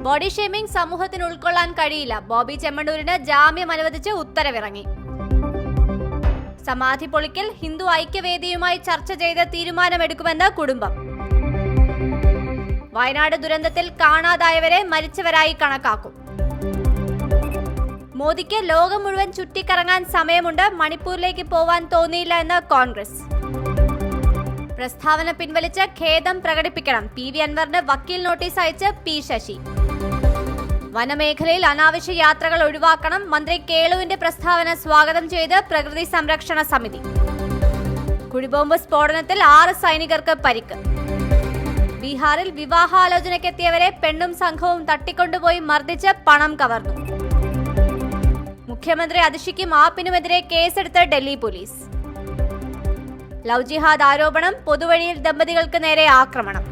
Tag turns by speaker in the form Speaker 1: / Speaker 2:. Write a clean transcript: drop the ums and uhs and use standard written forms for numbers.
Speaker 1: Body shaming സമൂഹത്തിന് ഉൾക്കൊള്ളാൻ കഴിയില്ല. ബോബി ചെമ്മണ്ണൂരിന് ജാമ്യം അനുവദിച്ച് ഉത്തരവിറങ്ങി. സമാധി പൊളിക്കൽ ഹിന്ദു ഐക്യവേദിയുമായി ചർച്ച ചെയ്ത് തീരുമാനമെടുക്കുമെന്ന് കുടുംബം. വയനാട് ദുരന്തത്തിൽ കാണാതായവരെ മരിച്ചവരായി കണക്കാക്കും. മോദിക്ക് ലോകം മുഴുവൻ ചുറ്റിക്കറങ്ങാൻ സമയമുണ്ട്. മണിപ്പൂരിലേക്ക് പോവാൻ തോന്നിയില്ല എന്ന് കോൺഗ്രസ്. പ്രസ്താവന പിൻവലിച്ച് ഖേദം പ്രകടിപ്പിക്കണം. PV അൻവറിന് വക്കീൽ നോട്ടീസ് അയച്ച് P ശശി. വനമേഖലയിൽ അനാവശ്യ യാത്രകൾ ഒഴിവാക്കണം. മന്ത്രി കേളുവിന്റെ പ്രസ്താവന സ്വാഗതം ചെയ്ത് പ്രകൃതി സംരക്ഷണ സമിതി. കുഴിബോംബ് സ്ഫോടനത്തിൽ 6 സൈനികർക്ക് പരിക്ക്. ബീഹാറിൽ വിവാഹാലോചനയ്ക്കെത്തിയവരെ പെണ്ണും സംഘവും തട്ടിക്കൊണ്ടുപോയി മർദ്ദിച്ച് പണം കവർന്നു. മുഖ്യമന്ത്രി അതിഷിക്കും ആപ്പിനുമെതിരെ കേസെടുത്ത് ഡൽഹി പോലീസ്. ലവ് ജിഹാദ് ആരോപണം. പൊതുവഴിയിൽ ദമ്പതികൾക്ക് നേരെ ആക്രമണം.